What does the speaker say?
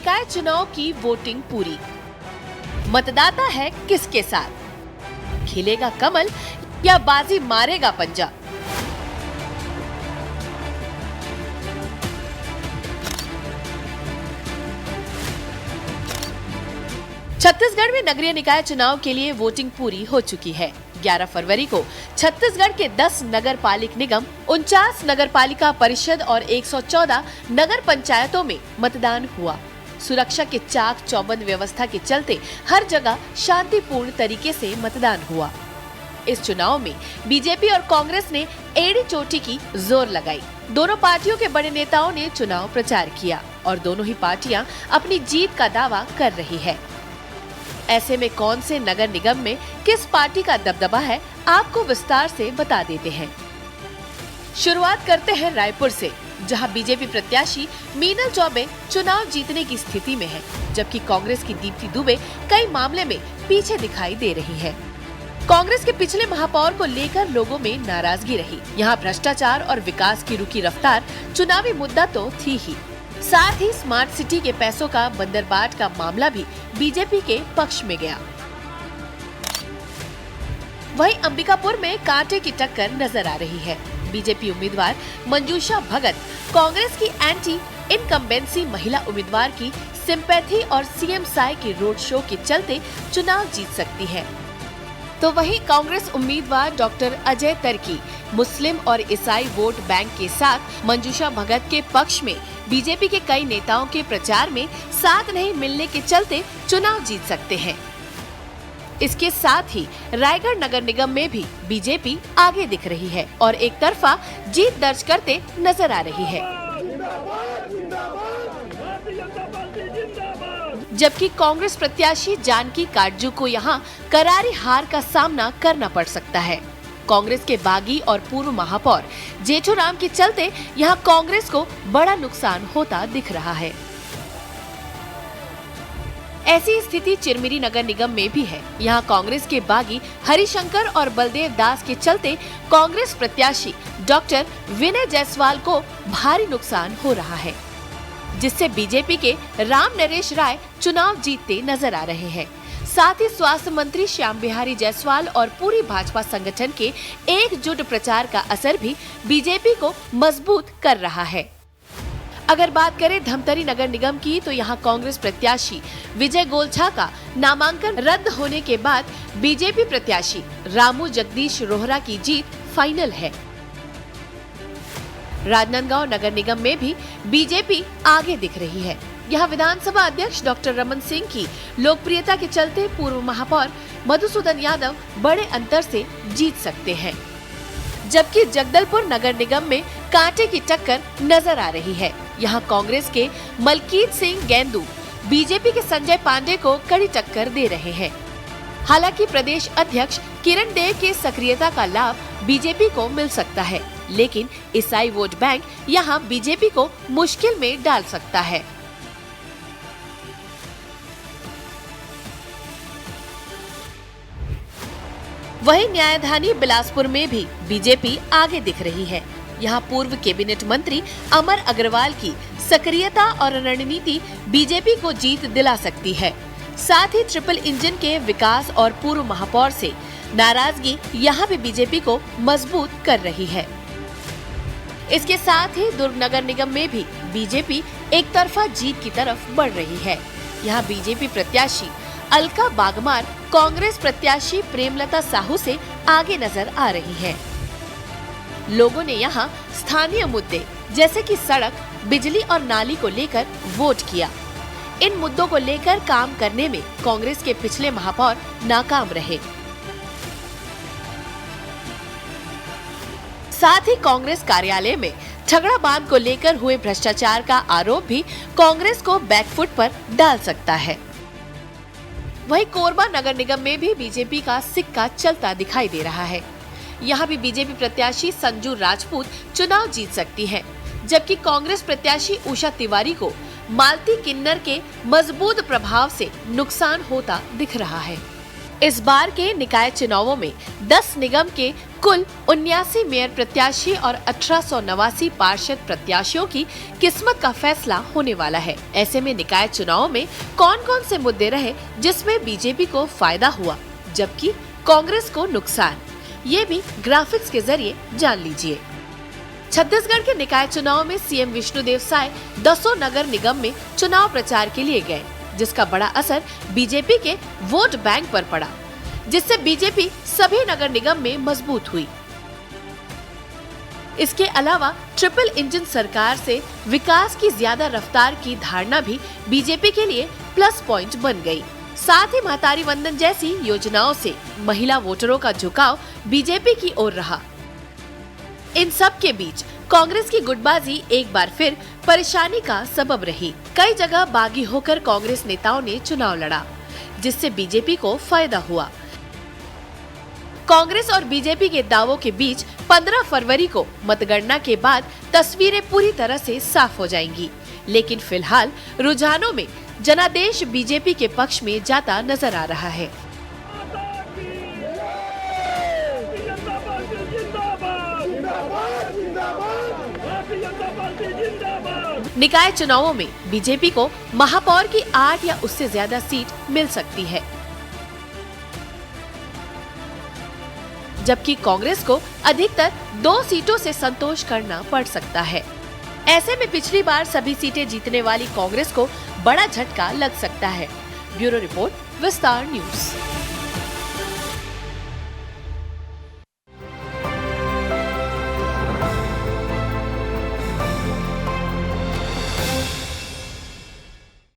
निकाय चुनाव की वोटिंग पूरी। मतदाता है किसके साथ? खिलेगा कमल या बाजी मारेगा पंजा? छत्तीसगढ़ में नगरीय निकाय चुनाव के लिए वोटिंग पूरी हो चुकी है। 11 फरवरी को छत्तीसगढ़ के 10 नगर पालिक निगम, 49 नगर पालिका परिषद और 114 नगर पंचायतों में मतदान हुआ। सुरक्षा के चाक चौबंद व्यवस्था के चलते हर जगह शांतिपूर्ण तरीके से मतदान हुआ। इस चुनाव में बीजेपी और कांग्रेस ने एड़ी चोटी की जोर लगाई। दोनों पार्टियों के बड़े नेताओं ने चुनाव प्रचार किया और दोनों ही पार्टियां अपनी जीत का दावा कर रही है। ऐसे में कौन से नगर निगम में किस पार्टी का दबदबा है, आपको विस्तार से बता देते हैं। शुरुआत करते हैं रायपुर से, जहां बीजेपी प्रत्याशी मीनल चौबे चुनाव जीतने की स्थिति में है, जबकि कांग्रेस की दीप्ति दुबे कई मामले में पीछे दिखाई दे रही है। कांग्रेस के पिछले महापौर को लेकर लोगों में नाराजगी रही। यहाँ भ्रष्टाचार और विकास की रुकी रफ्तार चुनावी मुद्दा तो थी ही, साथ ही स्मार्ट सिटी के पैसों का बंदरबाट का मामला भी बीजेपी के पक्ष में गया। वहीं अंबिकापुर में कांटे की टक्कर नजर आ रही है। बीजेपी उम्मीदवार मंजूषा भगत कांग्रेस की एंटी इनकम्बेंसी महिला उम्मीदवार की सिंपैथी और सीएम साई के रोड शो के चलते चुनाव जीत सकती है। तो वहीं कांग्रेस उम्मीदवार डॉक्टर अजय तरकी मुस्लिम और ईसाई वोट बैंक के साथ मंजूषा भगत के पक्ष में बीजेपी के कई नेताओं के प्रचार में साथ नहीं मिलने के चलते चुनाव जीत सकते हैं। इसके साथ ही रायगढ़ नगर निगम में भी बीजेपी आगे दिख रही है और एक तरफा जीत दर्ज करते नजर आ रही है, जबकि कांग्रेस प्रत्याशी जानकी काटजू को यहां करारी हार का सामना करना पड़ सकता है। कांग्रेस के बागी और पूर्व महापौर जेठूराम के चलते यहां कांग्रेस को बड़ा नुकसान होता दिख रहा है। ऐसी स्थिति चिरमिरी नगर निगम में भी है। यहाँ कांग्रेस के बागी हरिशंकर और बलदेव दास के चलते कांग्रेस प्रत्याशी डॉक्टर विनय जायसवाल को भारी नुकसान हो रहा है, जिससे बीजेपी के राम नरेश राय चुनाव जीतते नजर आ रहे हैं। साथ ही स्वास्थ्य मंत्री श्याम बिहारी जायसवाल और पूरी भाजपा संगठन के एकजुट प्रचार का असर भी बीजेपी को मजबूत कर रहा है। अगर बात करें धमतरी नगर निगम की, तो यहाँ कांग्रेस प्रत्याशी विजय गोलछा का नामांकन रद्द होने के बाद बीजेपी प्रत्याशी रामू जगदीश रोहरा की जीत फाइनल है। राजनांदगांव नगर निगम में भी बीजेपी आगे दिख रही है। यहाँ विधानसभा अध्यक्ष डॉक्टर रमन सिंह की लोकप्रियता के चलते पूर्व महापौर मधुसूदन यादव बड़े अंतर से जीत सकते हैं, जबकि जगदलपुर नगर निगम में कांटे की टक्कर नजर आ रही है। यहाँ कांग्रेस के मलकीत सिंह गेंदू बीजेपी के संजय पांडे को कड़ी टक्कर दे रहे हैं। हालांकि प्रदेश अध्यक्ष किरण देव के सक्रियता का लाभ बीजेपी को मिल सकता है, लेकिन ईसाई वोट बैंक यहाँ बीजेपी को मुश्किल में डाल सकता है। वहीं न्यायधानी बिलासपुर में भी बीजेपी आगे दिख रही है। यहाँ पूर्व कैबिनेट मंत्री अमर अग्रवाल की सक्रियता और रणनीति बीजेपी को जीत दिला सकती है। साथ ही ट्रिपल इंजन के विकास और पूर्व महापौर से नाराजगी यहाँ भी बीजेपी को मजबूत कर रही है। इसके साथ ही दुर्ग नगर निगम में भी बीजेपी एक तरफा जीत की तरफ बढ़ रही है। यहाँ बीजेपी प्रत्याशी अलका बागमार कांग्रेस प्रत्याशी प्रेमलता साहू से आगे नजर आ रही है। लोगों ने यहाँ स्थानीय मुद्दे जैसे कि सड़क, बिजली और नाली को लेकर वोट किया। इन मुद्दों को लेकर काम करने में कांग्रेस के पिछले महापौर नाकाम रहे। साथ ही कांग्रेस कार्यालय में ठगड़ा बांध को लेकर हुए भ्रष्टाचार का आरोप भी कांग्रेस को बैकफुट पर डाल सकता है। वहीं कोरबा नगर निगम में भी बीजेपी का सिक्का चलता दिखाई दे रहा है। यहाँ भी बीजेपी प्रत्याशी संजू राजपूत चुनाव जीत सकती है, जबकि कांग्रेस प्रत्याशी उषा तिवारी को मालती किन्नर के मजबूत प्रभाव से नुकसान होता दिख रहा है। इस बार के निकाय चुनावों में 10 निगम के कुल 79 मेयर प्रत्याशी और 1889 पार्षद प्रत्याशियों की किस्मत का फैसला होने वाला है। ऐसे में निकाय चुनावों में कौन कौन से मुद्दे रहे जिसमें बीजेपी को फायदा हुआ जबकि कांग्रेस को नुकसान, ये भी ग्राफिक्स के जरिए जान लीजिए। छत्तीसगढ़ के निकाय चुनाव में सीएम विष्णुदेव साय 10 नगर निगम में चुनाव प्रचार के लिए गए, जिसका बड़ा असर बीजेपी के वोट बैंक पर पड़ा, जिससे बीजेपी सभी नगर निगम में मजबूत हुई। इसके अलावा ट्रिपल इंजन सरकार से विकास की ज्यादा रफ्तार की धारणा भी बीजेपी के लिए प्लस पॉइंट बन गई। साथ ही महतारी वंदन जैसी योजनाओं से महिला वोटरों का झुकाव बीजेपी की ओर रहा। इन सब के बीच कांग्रेस की गुटबाजी एक बार फिर परेशानी का सबब रही। कई जगह बागी होकर कांग्रेस नेताओं ने चुनाव लड़ा, जिससे बीजेपी को फायदा हुआ। कांग्रेस और बीजेपी के दावों के बीच 15 फरवरी को मतगणना के बाद तस्वीरें पूरी तरह से साफ हो जाएंगी, लेकिन फिलहाल रुझानों में जनादेश बीजेपी के पक्ष में जाता नजर आ रहा है। निकाय चुनावों में बीजेपी को महापौर की 8 या उससे ज्यादा सीट मिल सकती है, जबकि कांग्रेस को अधिकतर 2 सीटों से संतोष करना पड़ सकता है। ऐसे में पिछली बार सभी सीटें जीतने वाली कांग्रेस को बड़ा झटका लग सकता है। ब्यूरो रिपोर्ट, विस्तार न्यूज।